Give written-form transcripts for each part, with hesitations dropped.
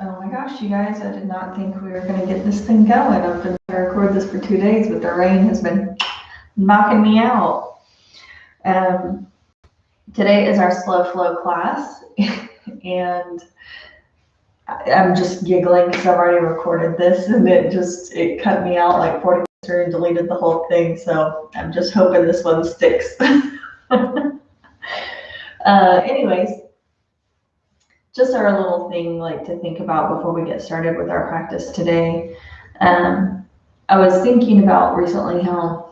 Oh my gosh, you guys, I did not think we were going to get this thing going. I've been trying to record this for 2 days, but the rain has been knocking me out. Um, Today is our slow flow class, and I'm just giggling because I've already recorded this, and it cut me out like 40 minutes and deleted the whole thing, so I'm just hoping this one sticks. Anyways, just our little thing like to think about before we get started with our practice today. I was thinking about recently how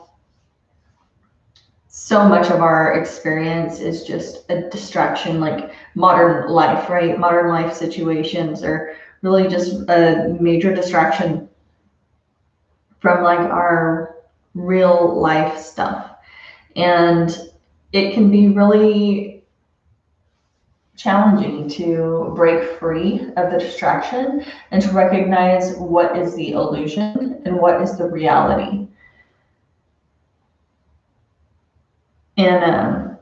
so much of our experience is just a distraction, like modern life, right? Modern life situations are really just a major distraction from like our real life stuff. And it can be really challenging to break free of the distraction and to recognize what is the illusion and what is the reality. And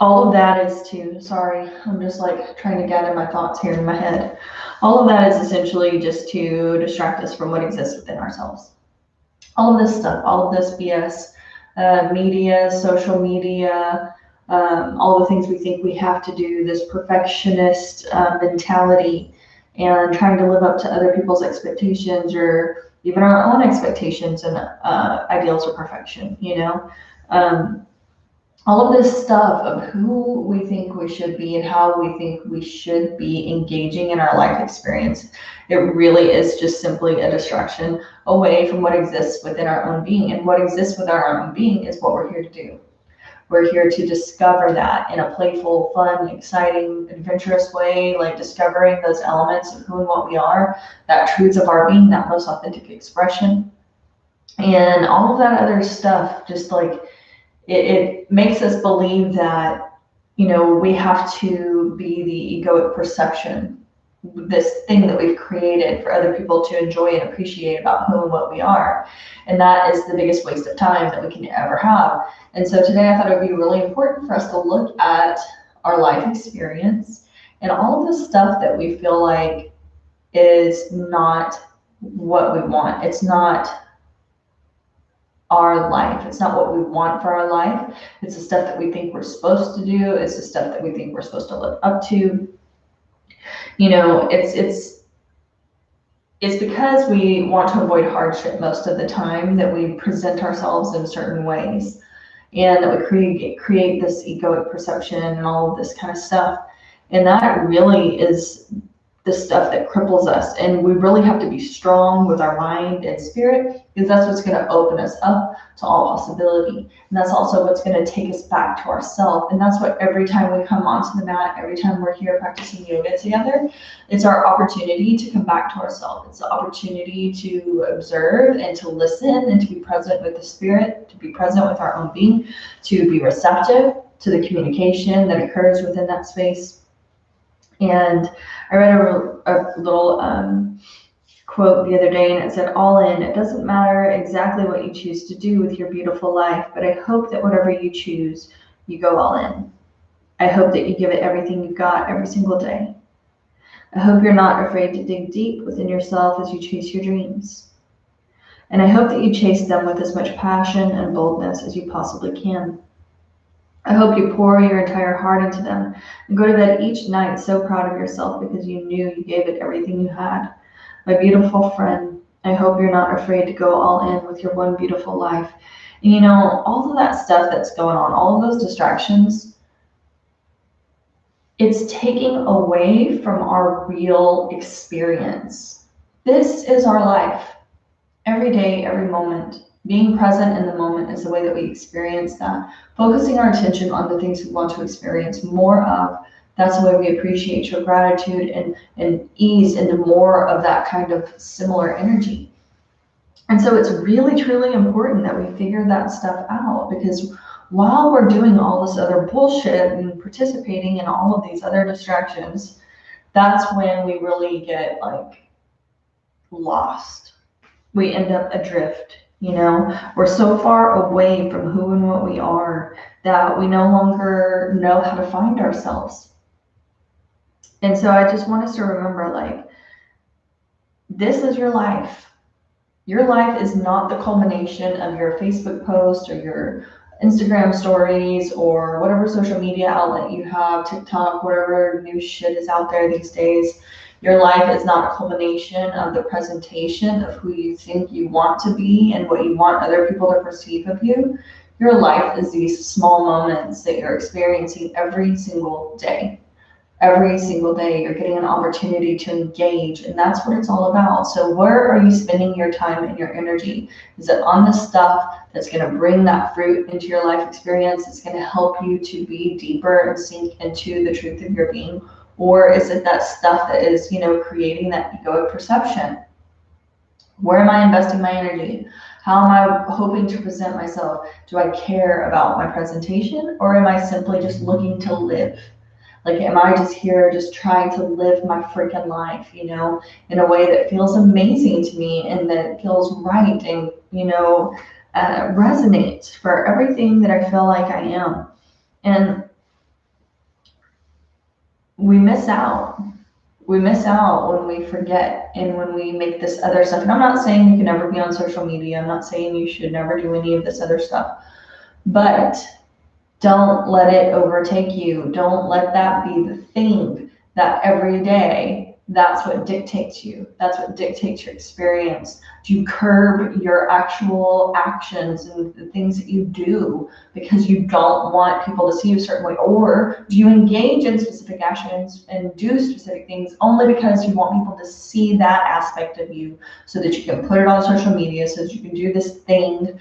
all of that is sorry, I'm just like trying to gather my thoughts here in my head. All of that is essentially just to distract us from what exists within ourselves. All of this stuff, all of this BS, media, social media, all the things we think we have to do, this perfectionist mentality, and trying to live up to other people's expectations or even our own expectations and ideals of perfection, all of this stuff of who we think we should be and how we think we should be engaging in our life experience. It really is just simply a distraction away from what exists within our own being. And what exists within our own being is what we're here to do. We're here to discover that in a playful, fun, exciting, adventurous way, like discovering those elements of who and what we are, that truths of our being, that most authentic expression. And all of that other stuff, just like it makes us believe that, we have to be the egoic perception, this thing that we've created for other people to enjoy and appreciate about who and what we are. And that is the biggest waste of time that we can ever have. And so today I thought it would be really important for us to look at our life experience and all of the stuff that we feel like is not what we want. It's not our life. It's not what we want for our life. It's the stuff that we think we're supposed to do. It's the stuff that we think we're supposed to live up to. It's because we want to avoid hardship most of the time that we present ourselves in certain ways, and that we create this egoic perception and all of this kind of stuff. And that really is the stuff that cripples us. And we really have to be strong with our mind and spirit, because that's what's going to open us up to all possibility. And that's also what's going to take us back to ourselves. And that's what every time we come onto the mat, every time we're here practicing yoga together, it's our opportunity to come back to ourselves. It's the opportunity to observe and to listen and to be present with the spirit, to be present with our own being, to be receptive to the communication that occurs within that space. And I read a little quote the other day, and it said, "All in. It doesn't matter exactly what you choose to do with your beautiful life, but I hope that whatever you choose, you go all in. I hope that you give it everything you've got every single day. I hope you're not afraid to dig deep within yourself as you chase your dreams. And I hope that you chase them with as much passion and boldness as you possibly can. I hope you pour your entire heart into them and go to bed each night so proud of yourself because you knew you gave it everything you had. My beautiful friend, I hope you're not afraid to go all in with your one beautiful life." And all of that stuff that's going on, all of those distractions, it's taking away from our real experience. This is our life. Every day, every moment. Being present in the moment is the way that we experience that. Focusing our attention on the things we want to experience more of, that's the way we appreciate, show gratitude and ease into more of that kind of similar energy. And so it's really, truly important that we figure that stuff out, because while we're doing all this other bullshit and participating in all of these other distractions, that's when we really get like lost. We end up adrift. We're so far away from who and what we are that we no longer know how to find ourselves. And so I just want us to remember, like, this is your life. Your life is not the culmination of your Facebook post or your Instagram stories or whatever social media outlet you have, TikTok, whatever new shit is out there these days. Your life is not a culmination of the presentation of who you think you want to be and what you want other people to perceive of you. Your life is these small moments that you're experiencing every single day. Every single day you're getting an opportunity to engage, and that's what it's all about. So where are you spending your time and your energy? Is it on the stuff that's going to bring that fruit into your life experience? It's going to help you to be deeper and sink into the truth of your being? Or is it that stuff that is, creating that egoic perception? Where am I investing my energy? How am I hoping to present myself? Do I care about my presentation, or am I simply just looking to live? Like, am I just here just trying to live my freaking life, in a way that feels amazing to me and that feels right and, resonates for everything that I feel like I am. And we miss out. We miss out when we forget and when we make this other stuff. And I'm not saying you can never be on social media. I'm not saying you should never do any of this other stuff. But don't let it overtake you. Don't let that be the thing that every day, that's what dictates you. That's what dictates your experience. Do you curb your actual actions and the things that you do because you don't want people to see you a certain way? Or do you engage in specific actions and do specific things only because you want people to see that aspect of you so that you can put it on social media, so that you can do this thing?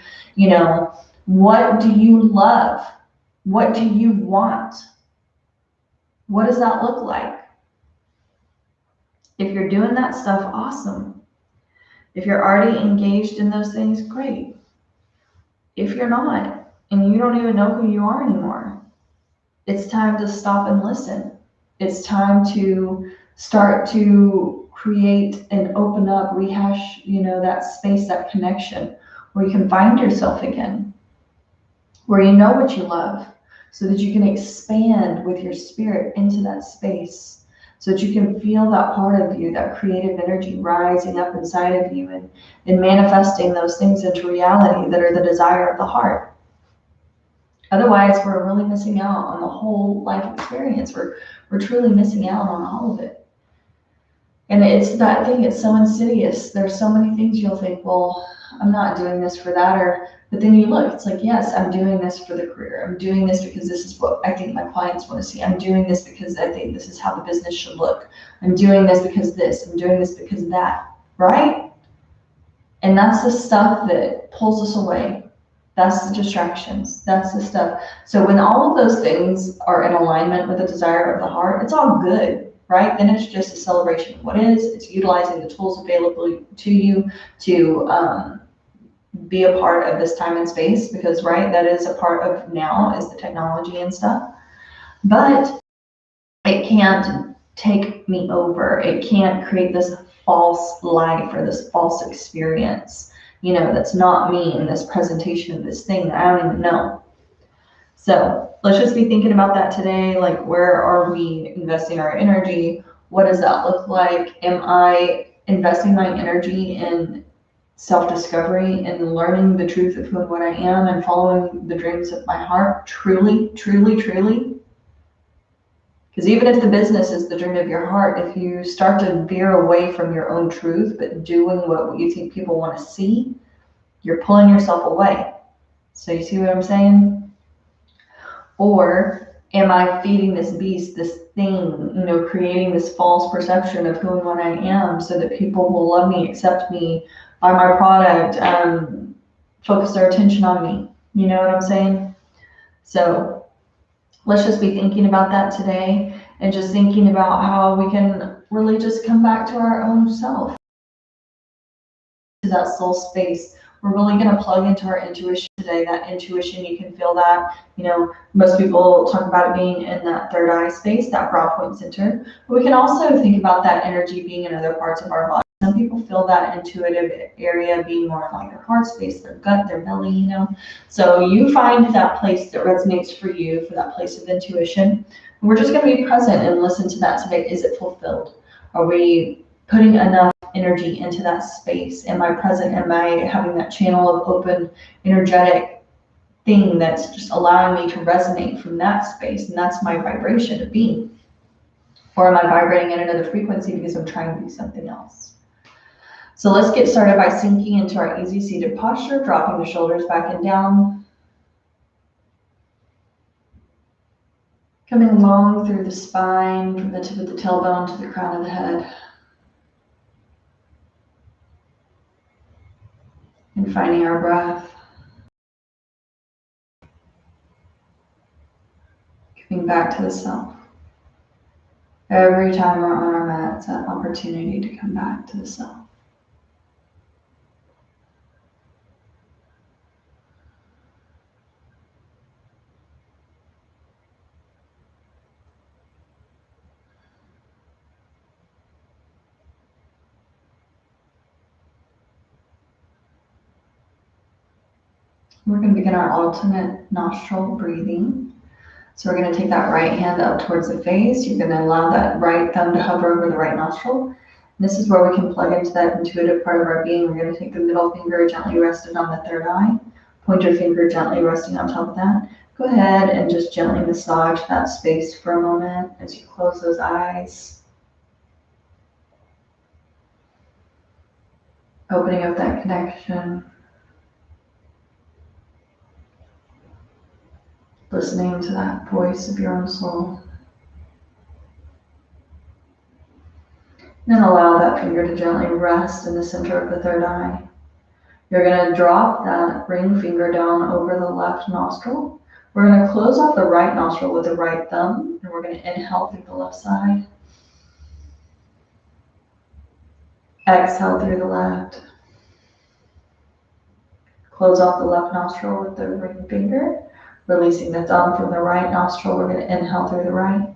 What do you love? What do you want? What does that look like? If you're doing that stuff, awesome. If you're already engaged in those things, great. If you're not, and you don't even know who you are anymore, it's time to stop and listen. It's time to start to create and open up, rehash, that space, that connection where you can find yourself again, where you know what you love, so that you can expand with your spirit into that space, so that you can feel that part of you, that creative energy rising up inside of you and manifesting those things into reality that are the desire of the heart. Otherwise, we're really missing out on the whole life experience. We're truly missing out on all of it. And it's that thing, it's so insidious. There's so many things you'll think, well, I'm not doing this for that, but then you look, it's like, yes, I'm doing this for the career. I'm doing this because this is what I think my clients want to see. I'm doing this because I think this is how the business should look. I'm doing this because this, I'm doing this because that, right? And that's the stuff that pulls us away. That's the distractions. That's the stuff. So when all of those things are in alignment with the desire of the heart, it's all good, right? Then it's just a celebration of what is. It's utilizing the tools available to you to be a part of this time and space, because, right, that is a part of now is the technology and stuff. But it can't take me over. It can't create this false life or this false experience, that's not me in this presentation of this thing that I don't even know. So let's just be thinking about that today. Like, where are we investing our energy? What does that look like? Am I investing my energy in self-discovery and learning the truth of who and what I am and following the dreams of my heart? Truly, truly, truly. Because even if the business is the dream of your heart, if you start to veer away from your own truth, but doing what you think people want to see, you're pulling yourself away. So you see what I'm saying? Or am I feeding this beast, this thing, creating this false perception of who and what I am so that people will love me, accept me, buy my product, focus their attention on me? You know what I'm saying? So let's just be thinking about that today, and just thinking about how we can really just come back to our own self, to that soul space. We're really going to plug into our intuition today. That intuition, you can feel that. Most people talk about it being in that third eye space, that brow point center. But we can also think about that energy being in other parts of our body. Some people people feel that intuitive area being more like their heart space, their gut, their belly, you know. So you find that place that resonates for you, for that place of intuition. And we're just going to be present and listen to that today. Is it fulfilled? Are we putting enough energy into that space? Am I present? Am I having that channel of open, energetic thing that's just allowing me to resonate from that space? And that's my vibration of being. Or am I vibrating at another frequency because I'm trying to do something else? So let's get started by sinking into our easy seated posture, dropping the shoulders back and down. Coming long through the spine, from the tip of the tailbone to the crown of the head. And finding our breath. Coming back to the self. Every time we're on our mat, it's an opportunity to come back to the self. We're going to begin our alternate nostril breathing. So we're going to take that right hand up towards the face. You're going to allow that right thumb to hover over the right nostril. And this is where we can plug into that intuitive part of our being. We're going to take the middle finger gently rested on the third eye. Pointer finger gently resting on top of that. Go ahead and just gently massage that space for a moment as you close those eyes. Opening up that connection. Listening to that voice of your own soul. Then allow that finger to gently rest in the center of the third eye. You're going to drop that ring finger down over the left nostril. We're going to close off the right nostril with the right thumb, and we're going to inhale through the left side. Exhale through the left. Close off the left nostril with the ring finger. Releasing the thumb from the right nostril, we're going to inhale through the right.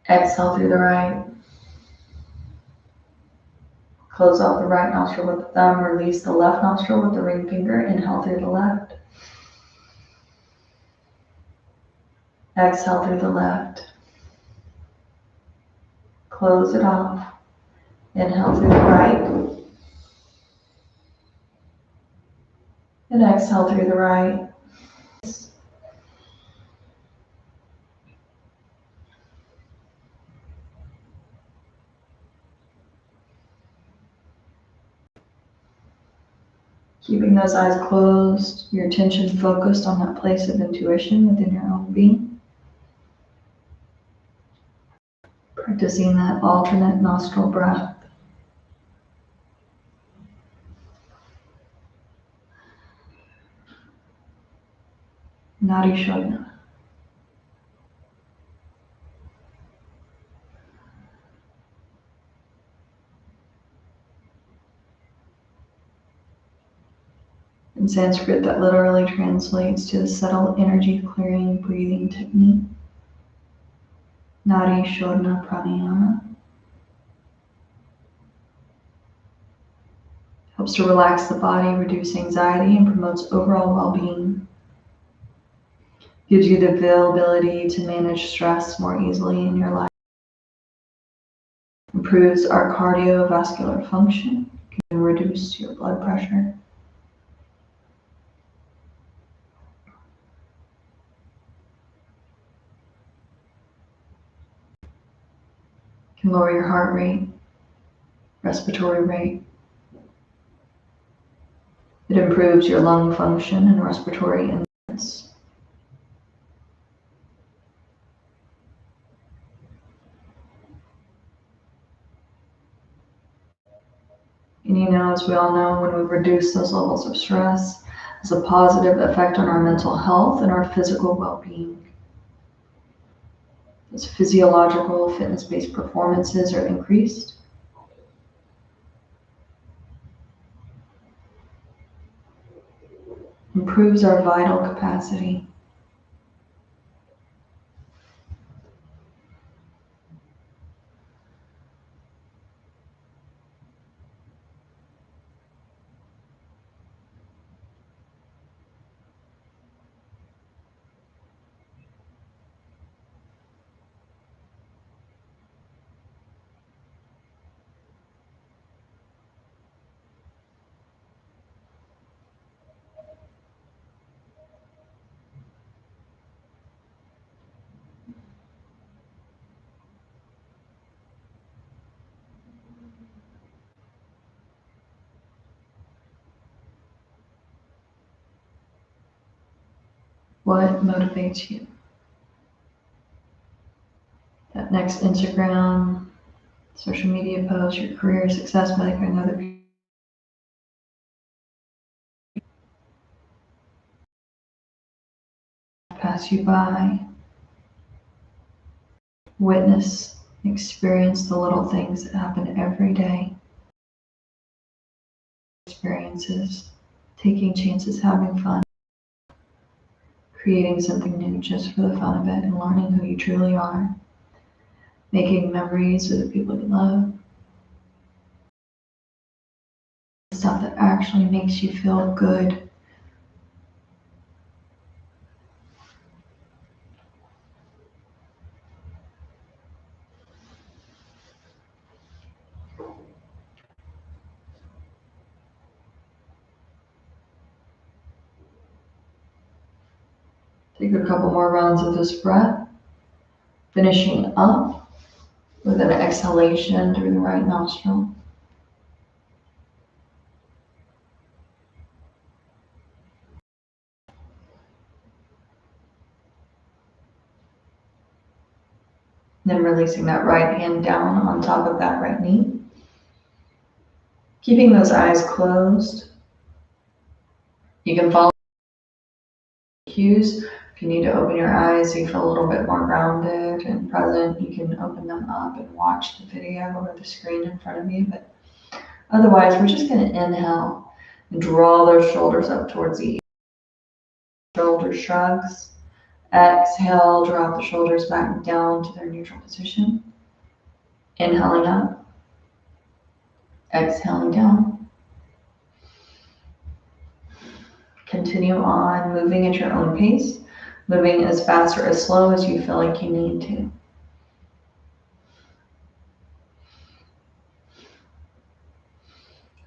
Exhale through the right. Close off the right nostril with the thumb. Release the left nostril with the ring finger. Inhale through the left. Exhale through the left. Close it off. Inhale through the right. And exhale through the right. Keeping those eyes closed, your attention focused on that place of intuition within your own being. Practicing that alternate nostril breath. Nadi Shodhana. In Sanskrit, that literally translates to the subtle energy clearing breathing technique. Nadi Shodhana Pranayama. Helps to relax the body, reduce anxiety, and promotes overall well-being. Gives you the availability to manage stress more easily in your life. Improves our cardiovascular function. Can reduce your blood pressure. Can lower your heart rate, respiratory rate. It improves your lung function and respiratory endurance. And you know, as we all know, when we reduce those levels of stress, has a positive effect on our mental health and our physical well-being. As physiological, fitness-based performances are increased. Improves our vital capacity. What motivates you? That next Instagram, social media post, your career success by other people. Pass you by. Witness, experience the little things that happen every day. Experiences, taking chances, having fun, creating something new just for the fun of it, and learning who you truly are. Making memories with the people you love. Stuff that actually makes you feel good. Take a couple more rounds of this breath, finishing up with an exhalation through the right nostril. Then releasing that right hand down on top of that right knee. Keeping those eyes closed. You can follow cues. If you need to open your eyes, you feel a little bit more grounded and present, you can open them up and watch the video or the screen in front of you. But otherwise, we're just going to inhale and draw those shoulders up towards the ear. Shoulder shrugs. Exhale, drop the shoulders back down to their neutral position. Inhaling up. Exhaling down. Continue on moving at your own pace, moving as fast or as slow as you feel like you need to.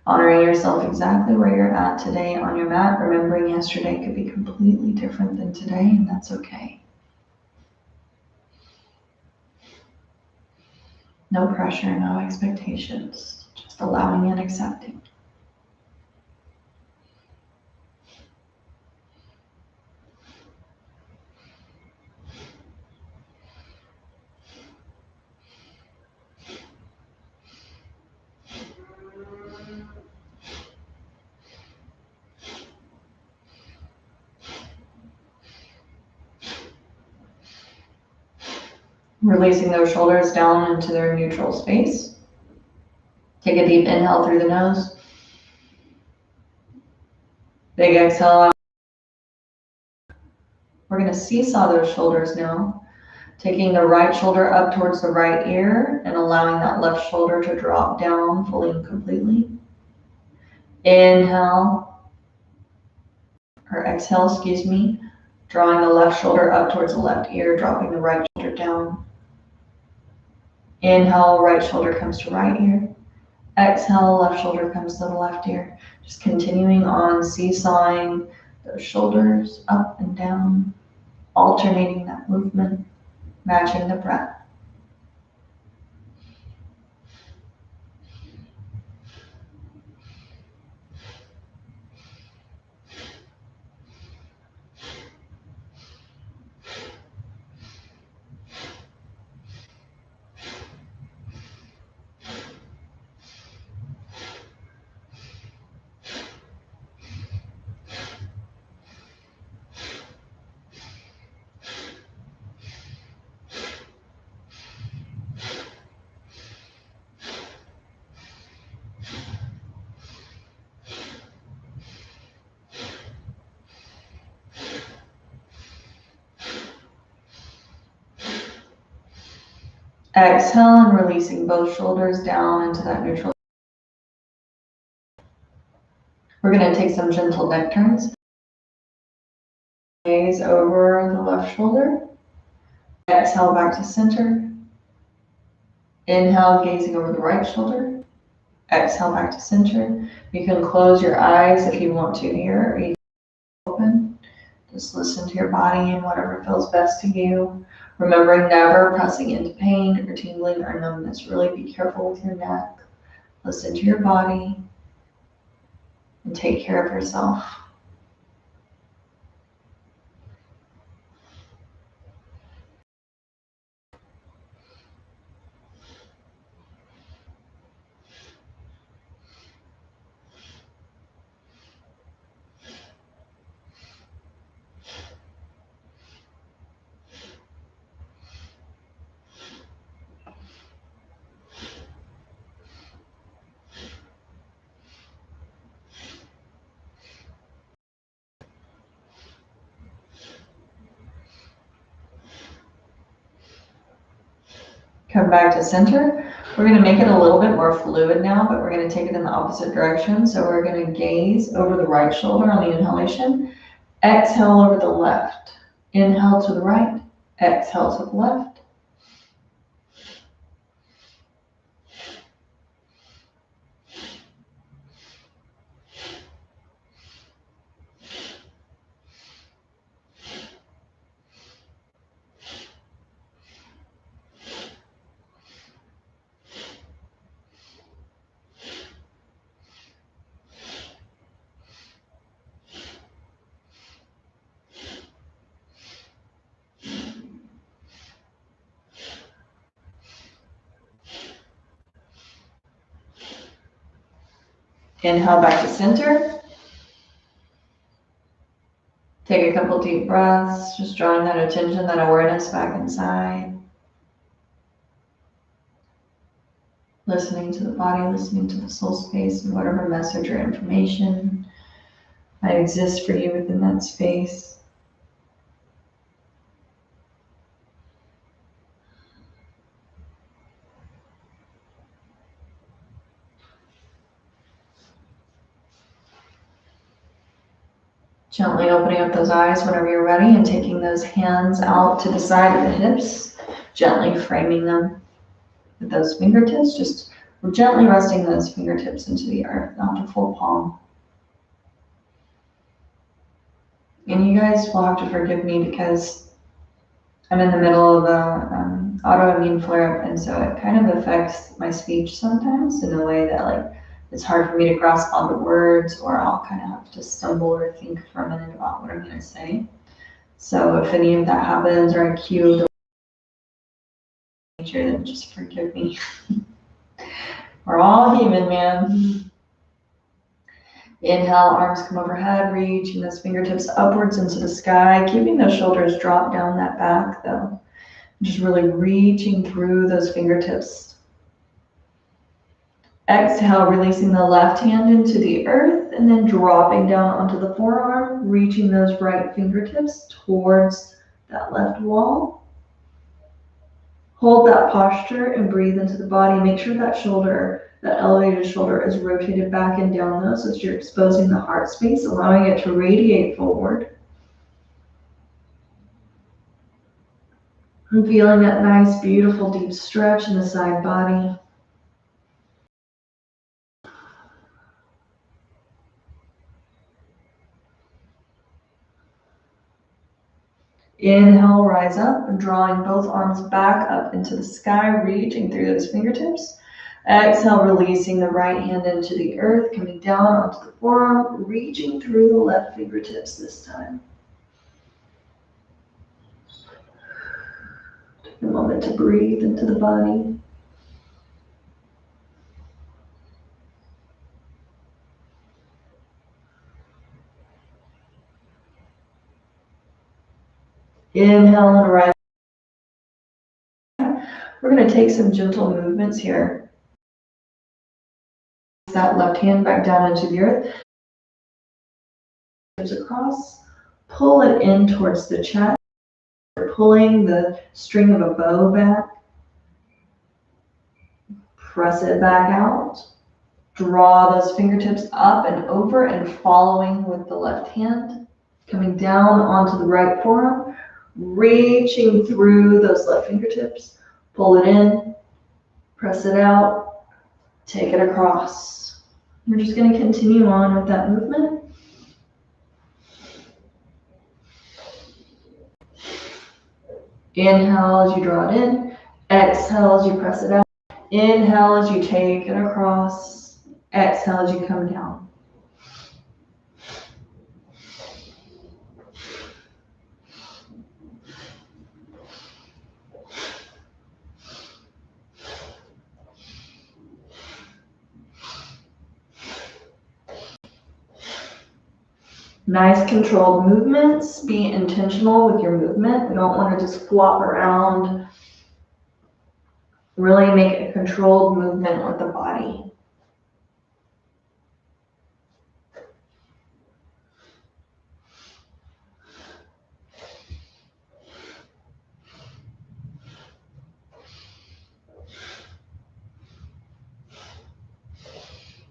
Honoring yourself exactly where you're at today on your mat, remembering yesterday could be completely different than today, and that's okay. No pressure, no expectations, just allowing and accepting. Releasing those shoulders down into their neutral space. Take a deep inhale through the nose. Big exhale out. We're going to seesaw those shoulders now. Taking the right shoulder up towards the right ear and allowing that left shoulder to drop down fully and completely. Inhale, or exhale, excuse me. Drawing the left shoulder up towards the left ear, dropping the right shoulder down. Inhale, right shoulder comes to right ear. Exhale, left shoulder comes to the left ear. Just continuing on seesawing those shoulders up and down, alternating that movement, matching the breath. Exhale and releasing both shoulders down into that neutral. We're going to take some gentle neck turns. Gaze over the left shoulder. Exhale back to center. Inhale, gazing over the right shoulder. Exhale back to center. You can close your eyes if you want to here, or you can open. Just listen to your body and whatever feels best to you. Remembering never pressing into pain or tingling or numbness. Really be careful with your neck. Listen to your body and take care of yourself. Come back to center. We're going to make it a little bit more fluid now, but we're going to take it in the opposite direction. So we're going to gaze over the right shoulder on the inhalation. Exhale over the left. Inhale to the right. Exhale to the left. Inhale back to center. Take a couple deep breaths, just drawing that attention, that awareness back inside. Listening to the body, listening to the soul space, and whatever message or information might exist for you within that space. Gently opening up those eyes whenever you're ready and taking those hands out to the side of the hips, gently framing them with those fingertips. Just we're gently resting those fingertips into the earth, not the full palm. And you guys will have to forgive me because I'm in the middle of a autoimmune flare-up, and so it kind of affects my speech sometimes in a way that it's hard for me to grasp on the words, or I'll kind of have to stumble or think for a minute about what I'm going to say. So if any of that happens or I cue the nature, then just forgive me. We're all human, man. Inhale, arms come overhead, reaching those fingertips upwards into the sky, keeping those shoulders drop down that back though. Just really reaching through those fingertips. Exhale, releasing the left hand into the earth and then dropping down onto the forearm, reaching those right fingertips towards that left wall. Hold that posture and breathe into the body. Make sure that shoulder, that elevated shoulder, is rotated back and down though, so that you're exposing the heart space, allowing it to radiate forward. I'm feeling that nice, beautiful, deep stretch in the side body. Inhale, rise up, and drawing both arms back up into the sky, reaching through those fingertips. Exhale, releasing the right hand into the earth, coming down onto the forearm, reaching through the left fingertips this time. Take a moment to breathe into the body. Inhale and rise. We're going to take some gentle movements here. That left hand back down into the earth. Across. Pull it in towards the chest. Pulling the string of a bow back. Press it back out. Draw those fingertips up and over and following with the left hand. Coming down onto the right forearm. Reaching through those left fingertips. Pull it in. Press it out. Take it across. We're just going to continue on with that movement. Inhale as you draw it in. Exhale as you press it out. Inhale as you take it across. Exhale as you come down. Nice controlled movements. Be intentional with your movement. We don't want to just flop around. Really make a controlled movement with the body.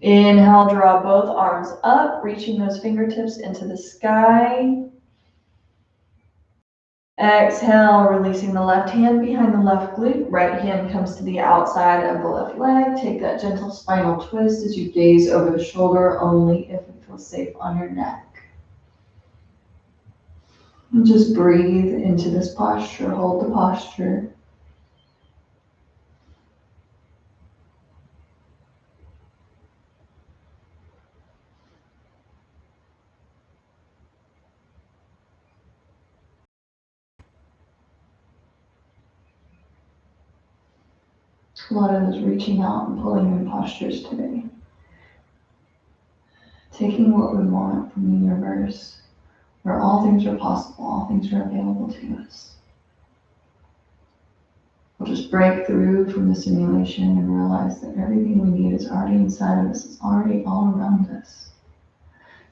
Inhale, draw both arms up, reaching those fingertips into the sky. Exhale, releasing the left hand behind the left glute. Right hand comes to the outside of the left leg. Take that gentle spinal twist as you gaze over the shoulder, only if it feels safe on your neck. And just breathe into this posture, hold the posture. A lot of us reaching out and pulling in postures today. Taking what we want from the universe, where all things are possible, all things are available to us. We'll just break through from the simulation and realize that everything we need is already inside of us, it's already all around us.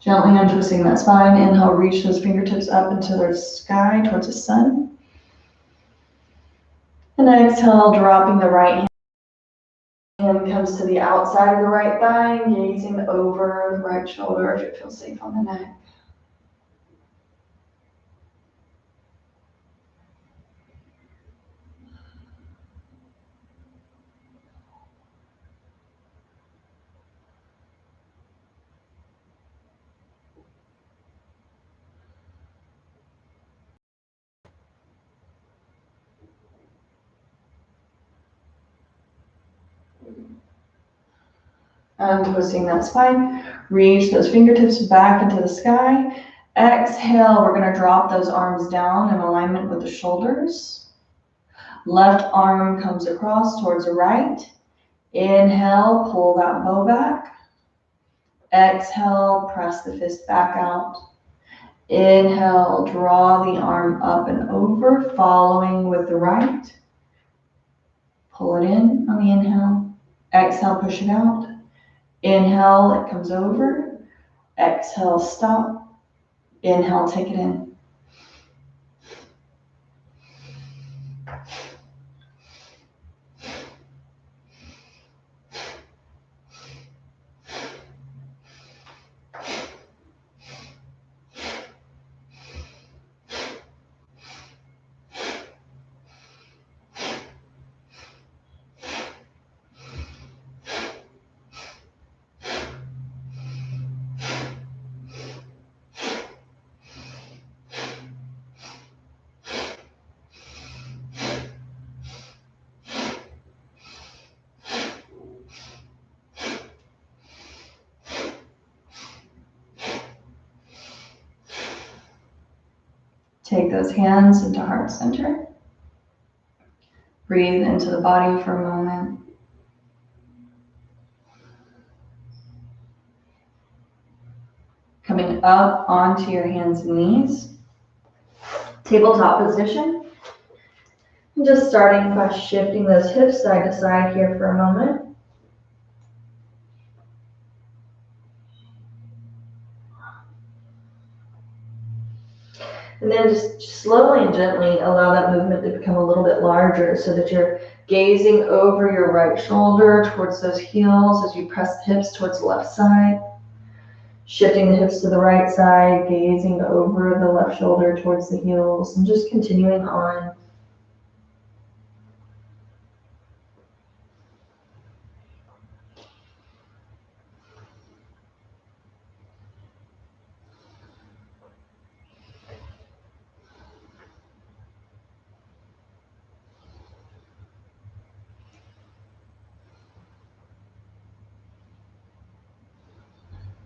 Gently untwisting that spine. Inhale, reach those fingertips up into the sky towards the sun. And exhale, dropping the right hand comes to the outside of the right thigh, gazing over the right shoulder if it feels safe on the neck. Untwisting that spine, reach those fingertips back into the sky. Exhale, we're going to drop those arms down in alignment with the shoulders. Left arm comes across towards the right. Inhale, pull that bow back. Exhale, press the fist back out. Inhale, draw the arm up and over, following with the right. Pull it in on the inhale. Exhale, push it out. Inhale, it comes over. Exhale, stop. Inhale, take it in. Take those hands into heart center. Breathe into the body for a moment. Coming up onto your hands and knees. Tabletop position. And just starting by shifting those hips side to side here for a moment. And then just slowly and gently allow that movement to become a little bit larger so that you're gazing over your right shoulder towards those heels as you press the hips towards the left side. Shifting the hips to the right side, gazing over the left shoulder towards the heels, and just continuing on.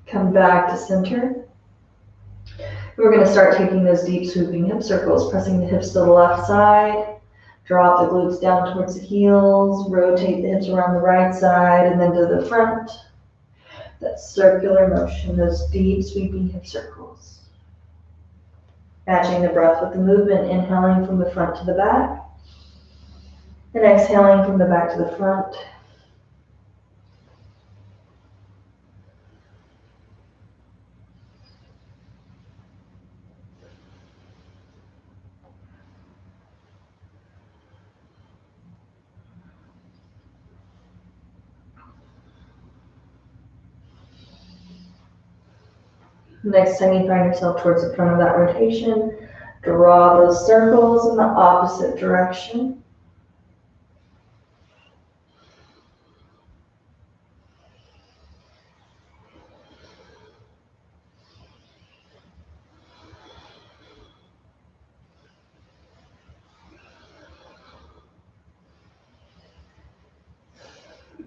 Come back to center. We're going to start taking those deep swooping hip circles, pressing the hips to the left side. Drop the glutes down towards the heels. Rotate the hips around the right side and then to the front. That circular motion, those deep sweeping hip circles. Matching the breath with the movement, inhaling from the front to the back. And exhaling from the back to the front. Next time you find yourself towards the front of that rotation, draw those circles in the opposite direction.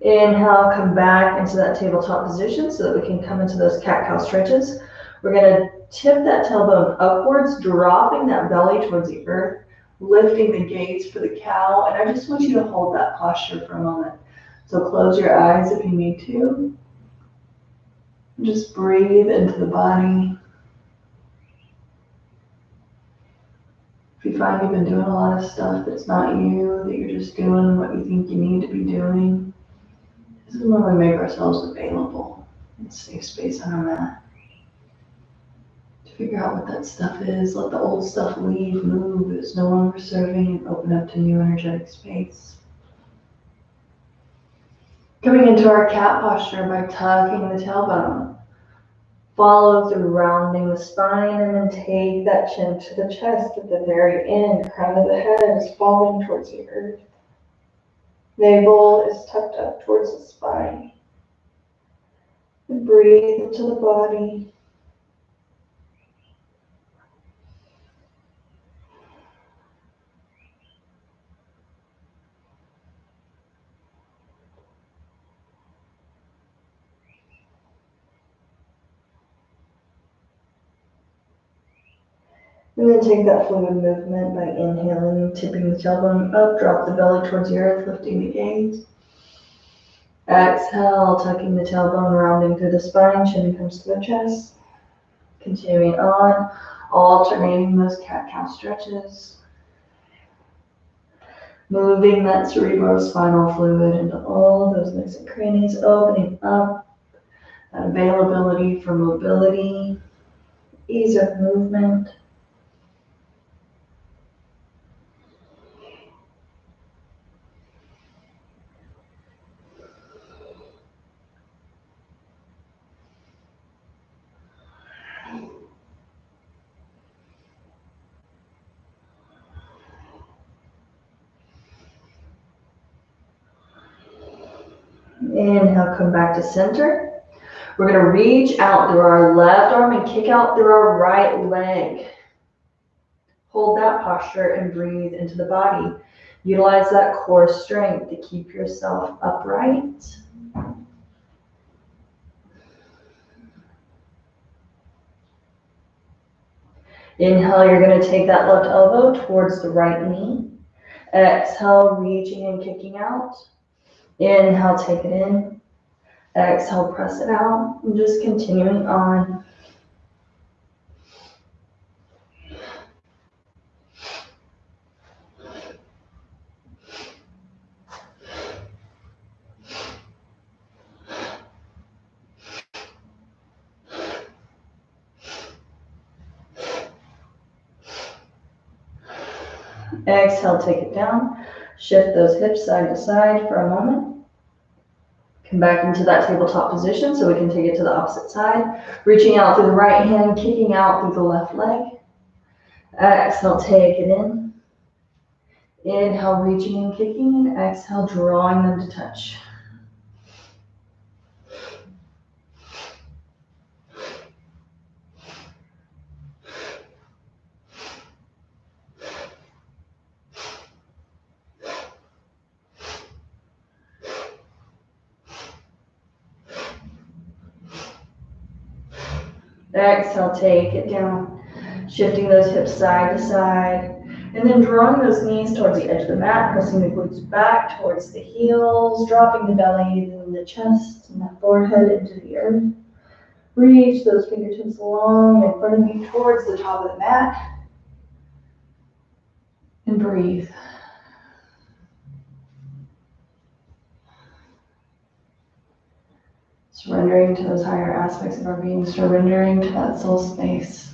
Inhale, come back into that tabletop position so that we can come into those cat-cow stretches. We're going to tip that tailbone upwards, dropping that belly towards the earth, lifting the gaze for the cow. And I just want you to hold that posture for a moment. So close your eyes if you need to. Just breathe into the body. If you find you've been doing a lot of stuff that's not you, that you're just doing what you think you need to be doing, this is when we make ourselves available in a safe space on our mat. To figure out what that stuff is, let the old stuff leave, move, it's no longer serving, and open up to new energetic space. Coming into our cat posture by tucking the tailbone. Follow through rounding the spine and then take that chin to the chest at the very end. Crown of the head is falling towards the earth. Navel is tucked up towards the spine. And breathe into the body. And then take that fluid movement by inhaling, tipping the tailbone up, drop the belly towards the earth, lifting the gaze. Exhale, tucking the tailbone, rounding through the spine, chin comes to the chest. Continuing on, alternating those cat-cow stretches. Moving that cerebrospinal fluid into all of those nooks and crannies, opening up that availability for mobility, ease of movement. Inhale, come back to center. We're going to reach out through our left arm and kick out through our right leg. Hold that posture and breathe into the body. Utilize that core strength to keep yourself upright. Inhale, you're going to take that left elbow towards the right knee. Exhale, reaching and kicking out. Inhale, take it in. Exhale, press it out. And just continuing on. Exhale, take it down. Shift those hips side to side for a moment. Come back into that tabletop position so we can take it to the opposite side. Reaching out through the right hand, kicking out through the left leg. Exhale, take it in. Inhale, reaching and kicking, and exhale, drawing them to touch. Exhale, take it down. Shifting those hips side to side. And then drawing those knees towards the edge of the mat, pressing the glutes back towards the heels, dropping the belly and the chest and the forehead into the earth. Reach those fingertips long in front of you towards the top of the mat. And breathe. Surrendering to those higher aspects of our being, surrendering to that soul space.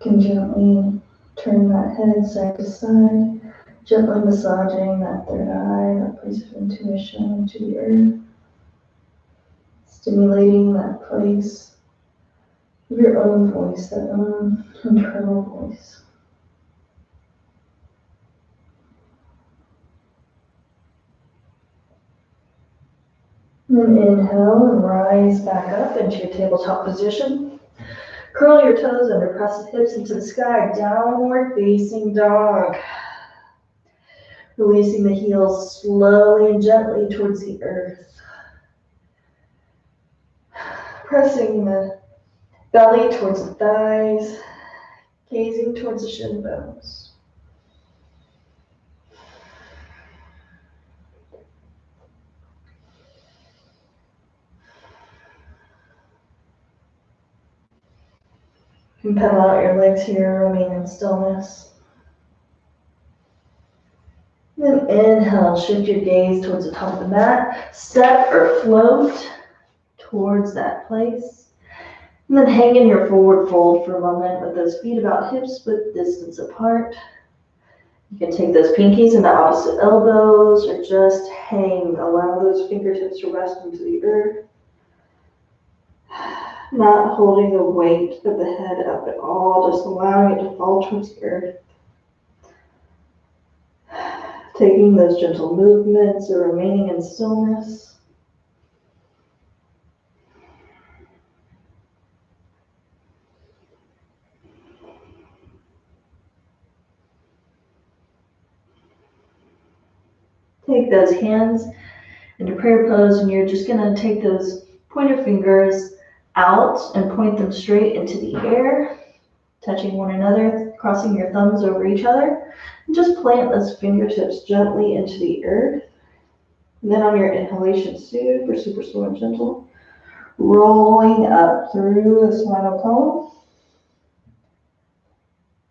can gently turn that head side to side, gently massaging that third eye, that place of intuition into the earth, stimulating that place of your own voice, that own internal voice. And then inhale and rise back up into your tabletop position. Curl your toes under, press the hips into the sky, downward facing dog. Releasing the heels slowly and gently towards the earth. Pressing the belly towards the thighs, gazing towards the shin bones. You can pedal out your legs here, remain in stillness. Then inhale, shift your gaze towards the top of the mat. Step or float towards that place. And then hang in your forward fold for a moment with those feet about hips width distance apart. You can take those pinkies into opposite elbows or just hang. Allow those fingertips to rest into the earth. Not holding the weight of the head up at all, just allowing it to fall towards the earth. Taking those gentle movements or remaining in stillness. Take those hands into prayer pose, and you're just going to take those pointer fingers out and point them straight into the air, touching one another, crossing your thumbs over each other, and just plant those fingertips gently into the earth. And then on your inhalation, super slow and gentle, rolling up through the spinal column.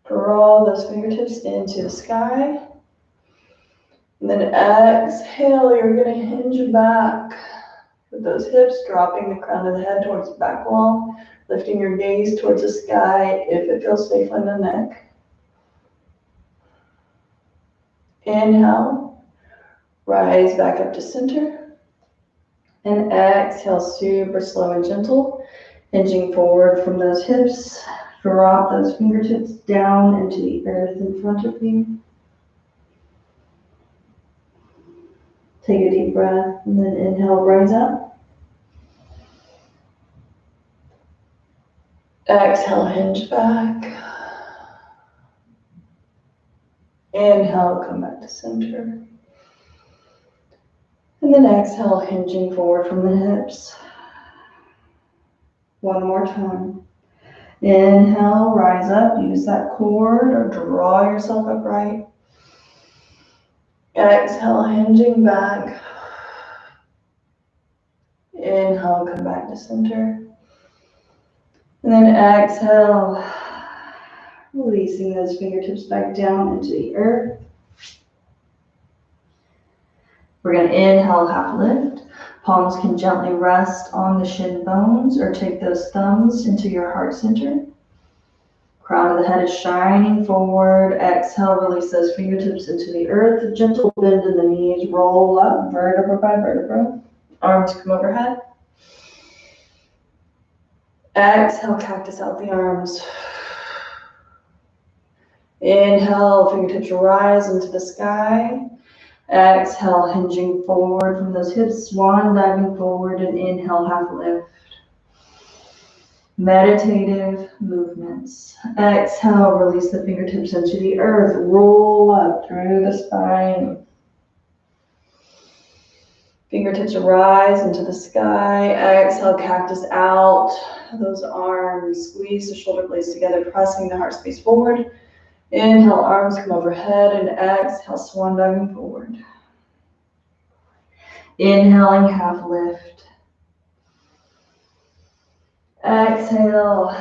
Draw those fingertips into the sky. And then exhale, you're going to hinge back with those hips, dropping the crown of the head towards the back wall, lifting your gaze towards the sky if it feels safe on the neck. Inhale, rise back up to center. And exhale, super slow and gentle, hinging forward from those hips. Drop those fingertips down into the earth in front of you. Take a deep breath and then inhale, rise up. Exhale, hinge back. Inhale, come back to center. And then exhale, hinging forward from the hips. One more time. Inhale, rise up, use that cord or draw yourself upright. Exhale, hinging back. Inhale, come back to center. And then exhale, releasing those fingertips back down into the earth. We're going to inhale, half lift. Palms can gently rest on the shin bones or take those thumbs into your heart center. Crown of the head is shining forward. Exhale, release those fingertips into the earth. Gentle bend in the knees, roll up, vertebra by vertebra. Arms come overhead. Exhale, cactus out the arms. Inhale, fingertips rise into the sky. Exhale, hinging forward from those hips, swan diving forward, and inhale, half lift. Meditative movements. Exhale, release the fingertips into the earth, roll up through the spine. Fingertips rise into the sky. Exhale, cactus out. Those arms, squeeze the shoulder blades together, pressing the heart space forward. Inhale, arms come overhead, and exhale, swan diving forward. Inhaling, half lift. Exhale,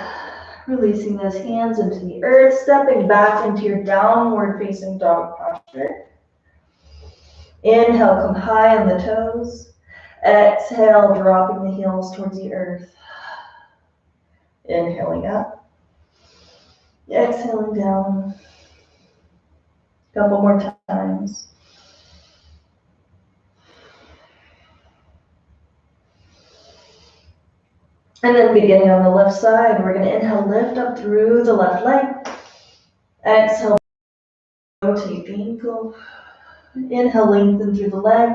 releasing those hands into the earth, stepping back into your downward facing dog posture. Inhale, come high on the toes. Exhale, dropping the heels towards the earth. Inhaling up. Exhaling down. Couple more times. And then beginning on the left side, we're going to inhale, lift up through the left leg. Exhale, rotate the ankle. Inhale, lengthen through the leg.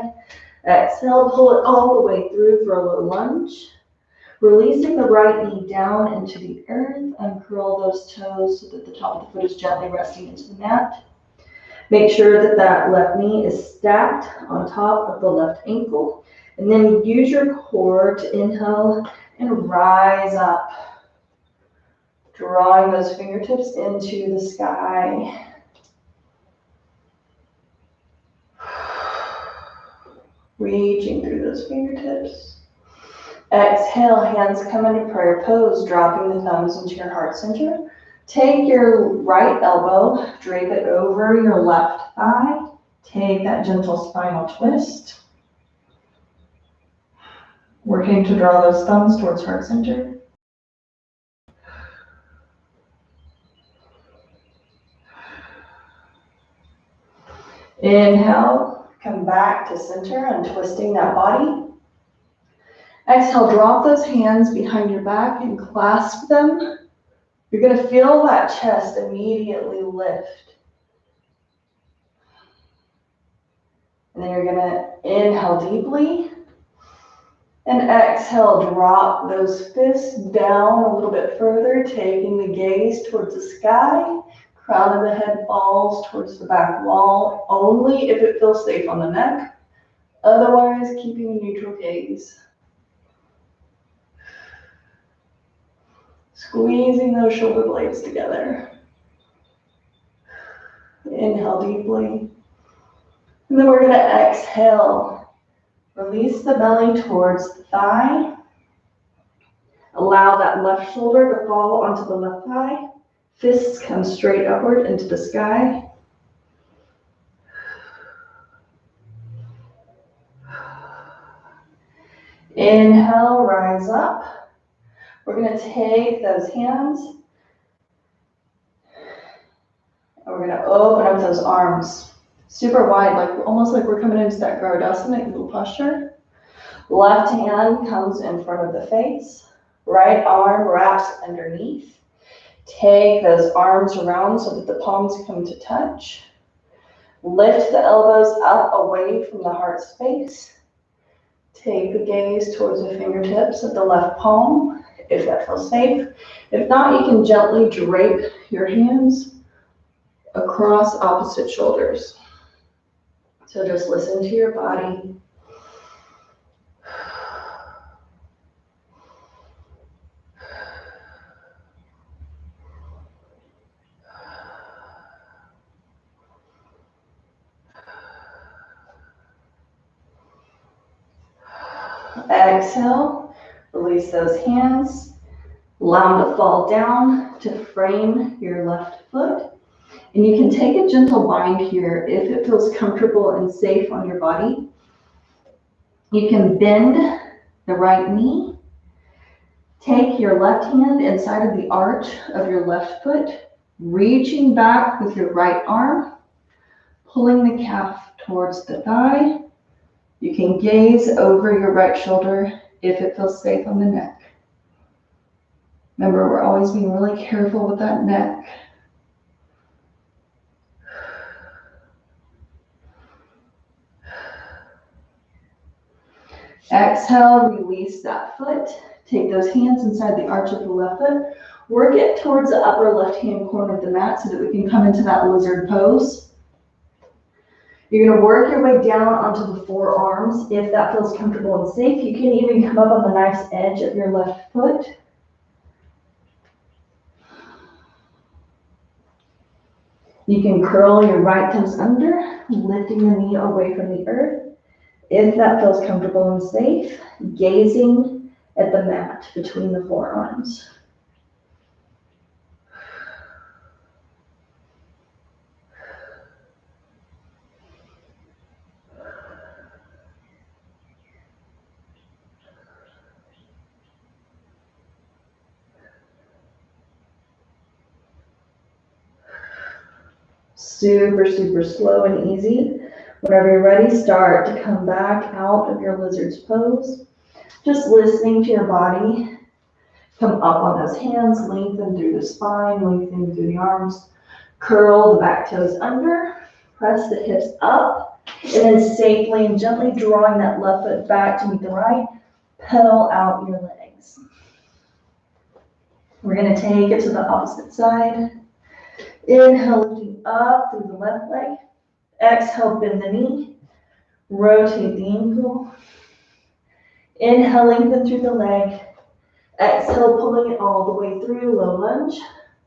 Exhale, pull it all the way through for a low lunge. Releasing the right knee down into the earth. Uncurl those toes so that the top of the foot is gently resting into the mat. Make sure that that left knee is stacked on top of the left ankle. And then use your core to inhale and rise up. Drawing those fingertips into the sky. Reaching through those fingertips. Exhale, hands come into prayer pose, dropping the thumbs into your heart center. Take your right elbow, drape it over your left thigh. Take that gentle spinal twist. Working to draw those thumbs towards heart center. Inhale, come back to center and twisting that body. Exhale, drop those hands behind your back and clasp them. You're going to feel that chest immediately lift. And then you're going to inhale deeply. And exhale, drop those fists down a little bit further, taking the gaze towards the sky. Crown of the head falls towards the back wall, only if it feels safe on the neck. Otherwise, keeping a neutral gaze. Squeezing those shoulder blades together. Inhale deeply. And then we're going to exhale. Release the belly towards the thigh. Allow that left shoulder to fall onto the left thigh. Fists come straight upward into the sky. Inhale, rise up. We're going to take those hands and we're going to open up those arms. Super wide, like almost like we're coming into that Garudasana little posture. Left hand comes in front of the face. Right arm wraps underneath. Take those arms around so that the palms come to touch. Lift the elbows up away from the heart space. Take the gaze towards the fingertips of the left palm, if that feels safe. If not, you can gently drape your hands across opposite shoulders. So just listen to your body. Exhale, release those hands. Allow them to fall down to frame your left foot. And you can take a gentle bind here if it feels comfortable and safe on your body. You can bend the right knee. Take your left hand inside of the arch of your left foot, reaching back with your right arm, pulling the calf towards the thigh. You can gaze over your right shoulder if it feels safe on the neck. Remember, we're always being really careful with that neck. Exhale, release that foot. Take those hands inside the arch of the left foot. Work it towards the upper left-hand corner of the mat so that we can come into that lizard pose. You're going to work your way down onto the forearms if that feels comfortable and safe. You can even come up on the nice edge of your left foot. You can curl your right toes under, lifting the knee away from the earth. If that feels comfortable and safe, gazing at the mat between the forearms. Super, super slow and easy. Whenever you're ready, start to come back out of your lizard's pose. Just listening to your body. Come up on those hands, lengthen through the spine, lengthen through the arms. Curl the back toes under, press the hips up, and then safely and gently drawing that left foot back to meet the right, pedal out your legs. We're gonna take it to the opposite side. Inhale, lifting up through the left leg. Exhale, bend the knee, rotate the ankle. Inhale, lengthen through the leg. Exhale, pulling it all the way through, low lunge.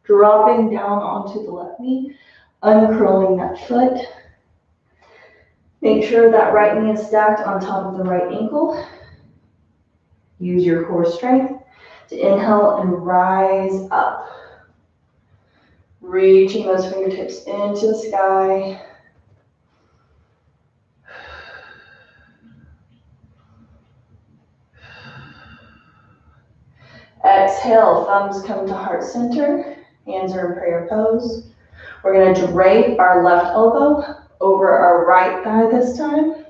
Dropping down onto the left knee, uncurling that foot. Make sure that right knee is stacked on top of the right ankle. Use your core strength to inhale and rise up. Reaching those fingertips into the sky. Exhale, thumbs come to heart center. Hands are in prayer pose. We're going to drape our left elbow over our right thigh this time.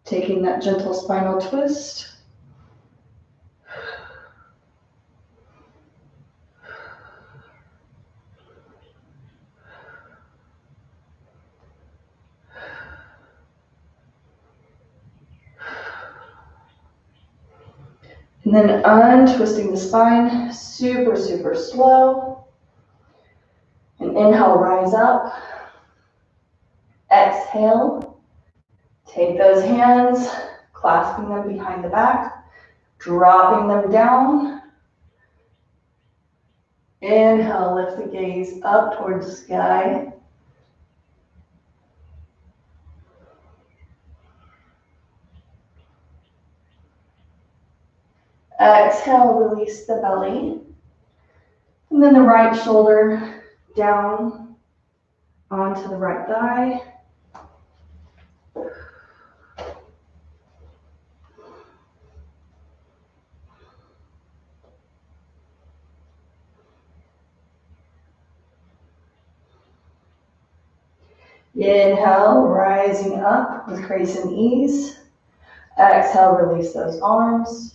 Taking that gentle spinal twist. And then untwisting the spine, super, super slow. And inhale, rise up. Exhale, take those hands, clasping them behind the back, dropping them down. Inhale, lift the gaze up towards the sky. Exhale, release the belly. And then the right shoulder down onto the right thigh. Inhale, rising up with grace and ease. Exhale, release those arms.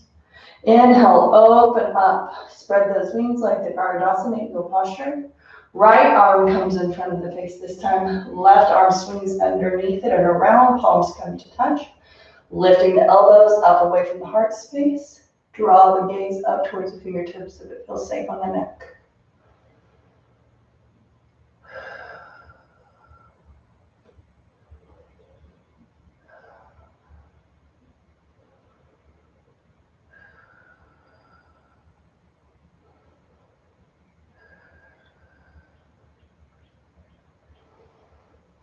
Inhale, open up. Spread those wings like the Garudasana eagle posture. Right arm comes in front of the face this time. Left arm swings underneath it and around. Palms come to touch. Lifting the elbows up away from the heart space. Draw the gaze up towards the fingertips if it feels safe on the neck.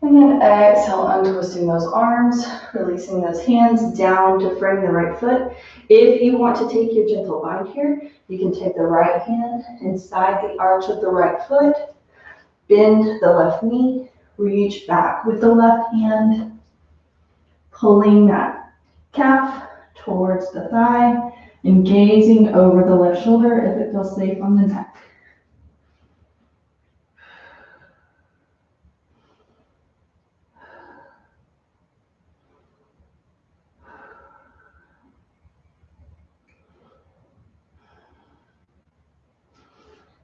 And then exhale, untwisting those arms, releasing those hands down to frame the right foot. If you want to take your gentle bind here, you can take the right hand inside the arch of the right foot, bend the left knee, reach back with the left hand, pulling that calf towards the thigh and gazing over the left shoulder if it feels safe on the neck.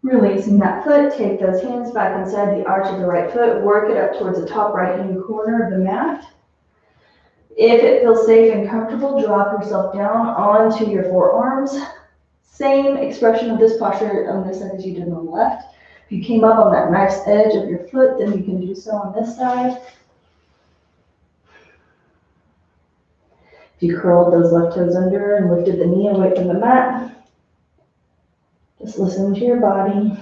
Releasing that foot, take those hands back inside the arch of the right foot, work it up towards the top right-hand corner of the mat. If it feels safe and comfortable, drop yourself down onto your forearms. Same expression of this posture on this side as you did on the left. If you came up on that nice edge of your foot, then you can do so on this side. If you curled those left toes under and lifted the knee away from the mat, just listen to your body.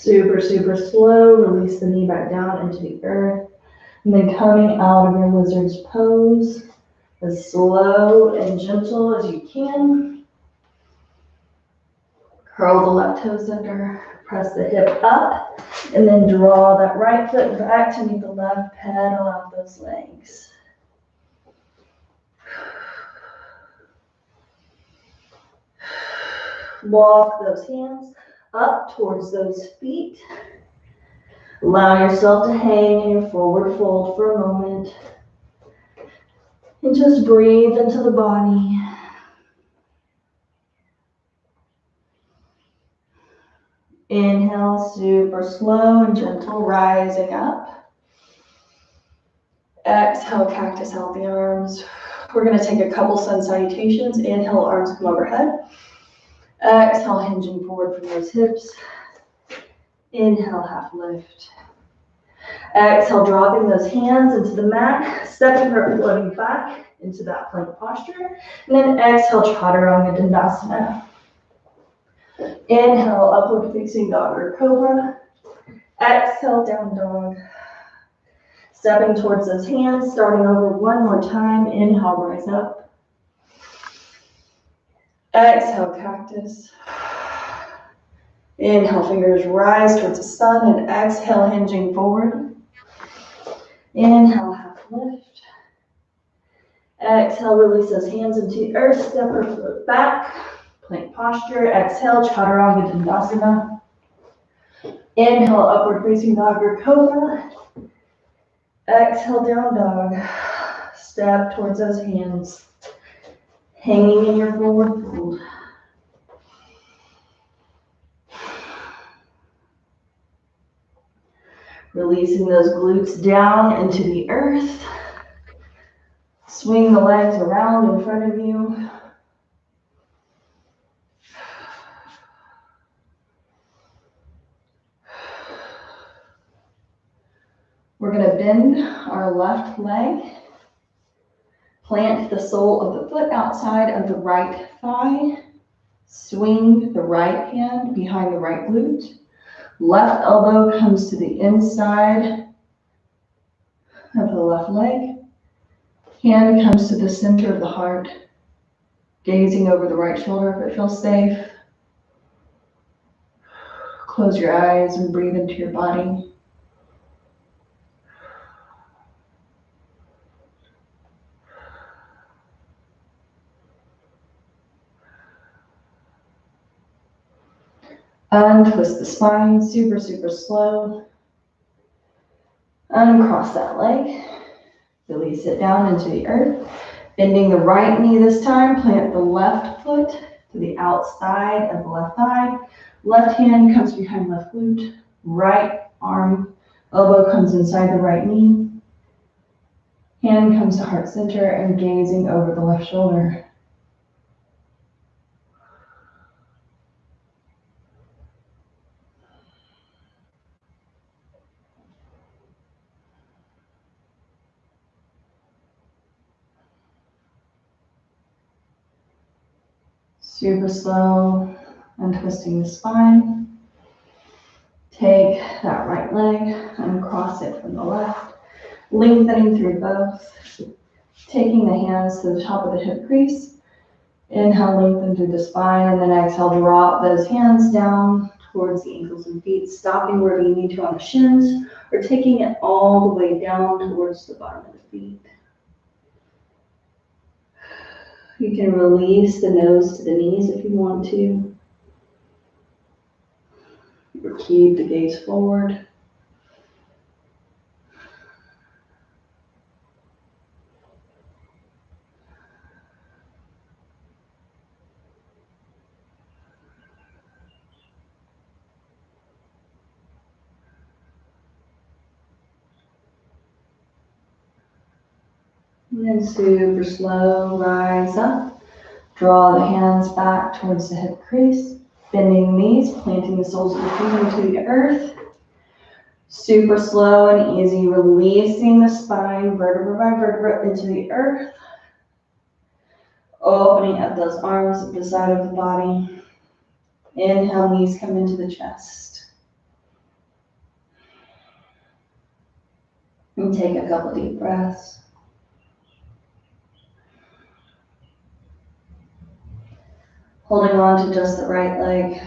Super, super slow. Release the knee back down into the earth. And then coming out of your lizard's pose, As slow and gentle as you can. Curl the left toes under, press the hip up, and then draw that right foot back to meet the left, pedal out those legs. Walk those hands up towards those feet. Allow yourself to hang in your forward fold for a moment. And just breathe into the body. Inhale, super slow and gentle, rising up. Exhale, cactus out the arms. We're going to take a couple sun salutations. Inhale, arms come overhead. Exhale, hinging forward from those hips. Inhale, half lift. Exhale, dropping those hands into the mat, stepping or floating back into that plank posture. And then exhale, Chaturanga Dandasana. Inhale, upward facing dog or cobra. Exhale, down dog. Stepping towards those hands, starting over one more time. Inhale, rise up. Exhale, cactus. Inhale, fingers rise towards the sun, and exhale, hinging forward. Inhale, half lift. Exhale, release those hands into the earth, step or float back. Plank posture. Exhale, Chaturanga Dandasana. Inhale, upward facing dog or cobra. Exhale, down dog. Step towards those hands, hanging in your forward fold. Releasing those glutes down into the earth. Swing the legs around in front of you. We're going to bend our left leg. Plant the sole of the foot outside of the right thigh. Swing the right hand behind the right glute. Left elbow comes to the inside of the left leg. Hand comes to the center of the heart, gazing over the right shoulder if it feels safe. Close your eyes and breathe into your body. Untwist the spine, super, super slow. Uncross that leg. Release it down into the earth. Bending the right knee this time, plant the left foot to the outside of the left thigh. Left hand comes behind left glute. Right arm, elbow comes inside the right knee. Hand comes to heart center and gazing over the left shoulder. Super slow, untwisting the spine. Take that right leg, uncross it from the left, lengthening through both. Taking the hands to the top of the hip crease. Inhale, lengthen through the spine, and then exhale, drop those hands down towards the ankles and feet, stopping wherever you need to on the shins, or taking it all the way down towards the bottom of the feet. You can release the nose to the knees if you want to. Or keep the gaze forward. And then super slow, rise up. Draw the hands back towards the hip crease. Bending knees, planting the soles of the feet into the earth. Super slow and easy, releasing the spine, vertebra by vertebra, into the earth. Opening up those arms at the side of the body. Inhale, knees come into the chest. And take a couple deep breaths. Holding on to just the right leg.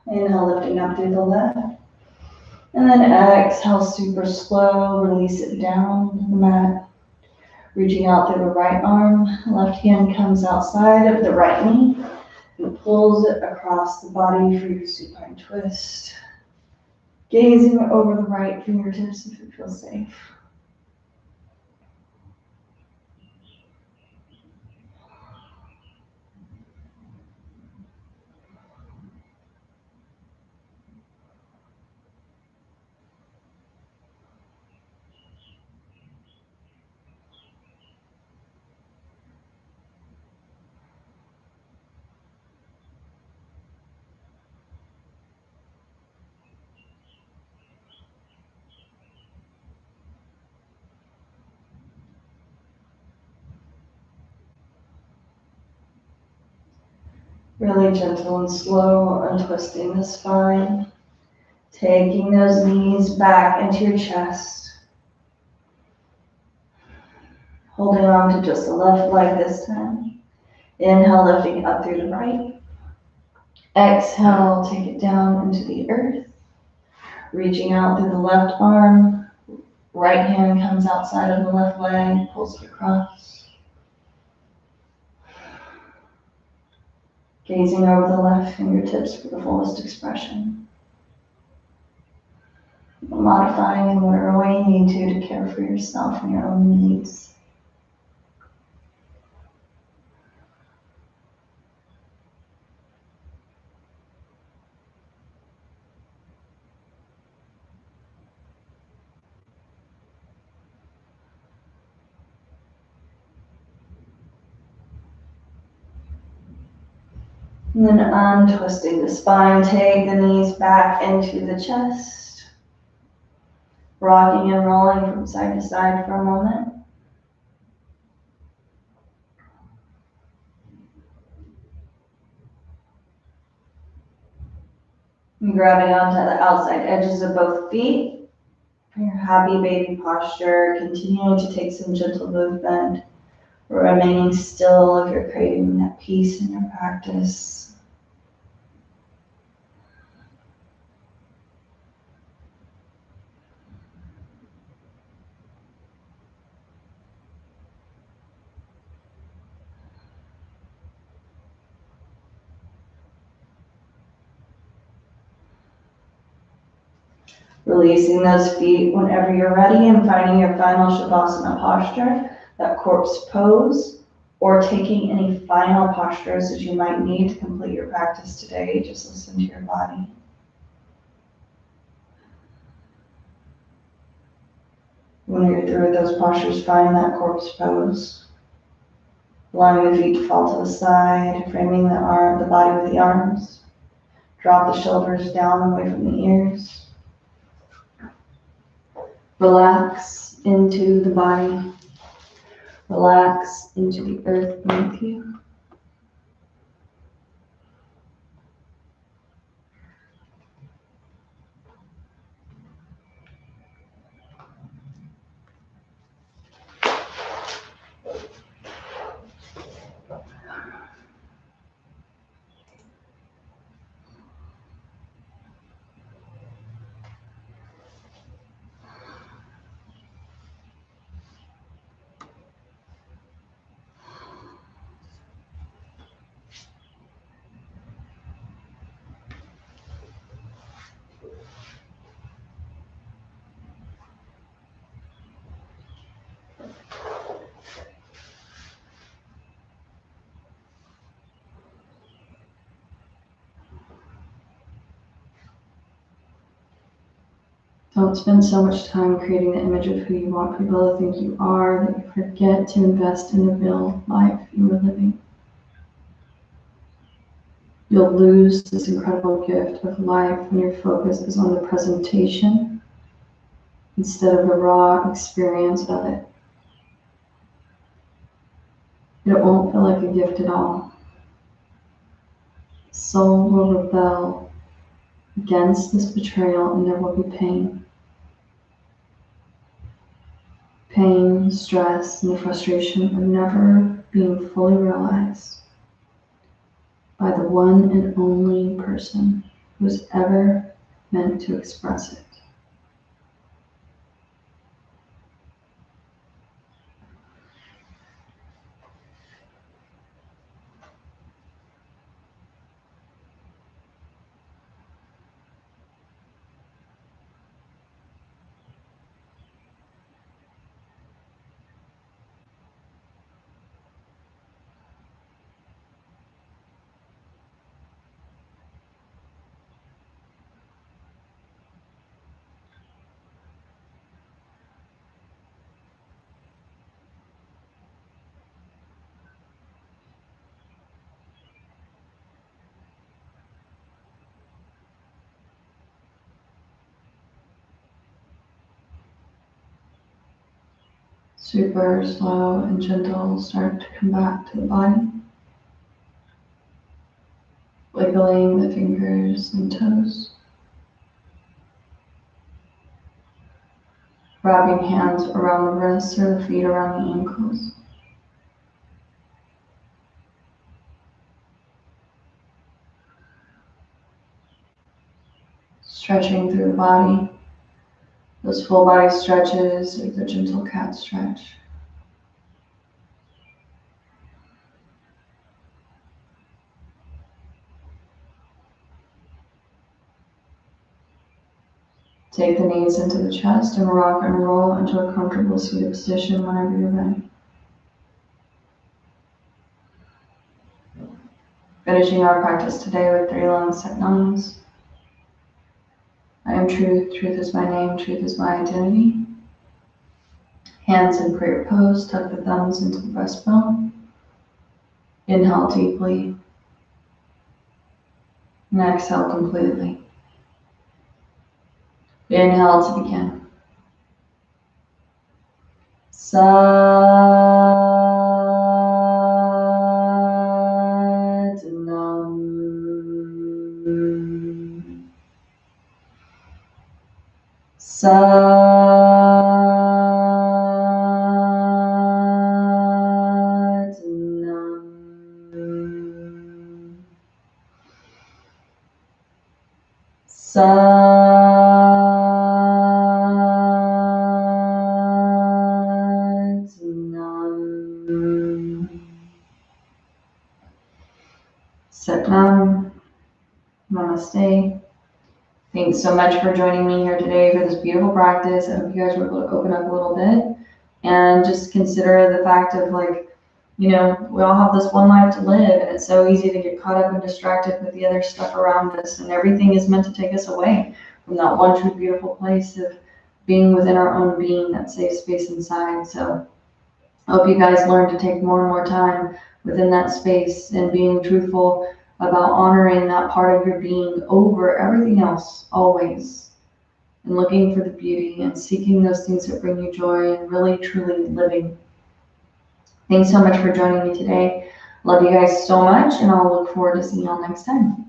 Inhale, lifting up through the left. And then exhale, super slow, release it down to the mat. Reaching out through the right arm, left hand comes outside of the right knee and pulls it across the body for your supine twist. Gazing over the right fingertips if it feels safe. Really gentle and slow, untwisting the spine. Taking those knees back into your chest. Holding on to just the left leg this time. Inhale, lifting up through the right. Exhale, take it down into the earth. Reaching out through the left arm. Right hand comes outside of the left leg, pulls it across. Gazing over the left fingertips for the fullest expression. Modifying in whatever way you need to care for yourself and your own needs. And then untwisting the spine, take the knees back into the chest. Rocking and rolling from side to side for a moment. And grabbing onto the outside edges of both feet for your happy baby posture. Continuing to take some gentle movement, remaining still if you're creating that peace in your practice. Releasing those feet whenever you're ready and finding your final Shavasana posture, that corpse pose, or taking any final postures that you might need to complete your practice today. Just listen to your body. When you're through with those postures, find that corpse pose. Allowing the feet to fall to the side, framing the body with the arms. Drop the shoulders down away from the ears. Relax into the body. Relax into the earth beneath you. Don't spend so much time creating the image of who you want people to think you are that you forget to invest in the real life you are living. You'll lose this incredible gift of life when your focus is on the presentation instead of the raw experience of it. It won't feel like a gift at all. Soul will rebel against this betrayal and there will be pain. Pain, stress, and the frustration of never being fully realized. by the one and only person who's ever meant to express it. Super slow and gentle, start to come back to the body. Wiggling the fingers and toes. Wrapping hands around the wrists or the feet around the ankles. Stretching through the body. Those full body stretches, like the gentle cat stretch. Take the knees into the chest and rock and roll into a comfortable seated position whenever you're ready. Finishing our practice today with 3 long Sat Nams. I am truth, truth is my name, truth is my identity. Hands in prayer pose, tuck the thumbs into the breastbone. Inhale deeply. And exhale completely. Inhale to begin. Sat Nam. Sat Nam. Sat Nam. Namaste. Thanks so much for joining me here today for this beautiful practice. I hope you guys were able to open up a little bit and just consider the fact of, like, you know, we all have this one life to live, and it's so easy to get caught up and distracted with the other stuff around us, and everything is meant to take us away from that one true beautiful place of being within our own being, that safe space inside. So I hope you guys learn to take more and more time within that space and being truthful about honoring that part of your being over everything else, always, and looking for the beauty and seeking those things that bring you joy and really truly living. Thanks so much for joining me today. Love you guys so much, and I'll look forward to seeing y'all next time.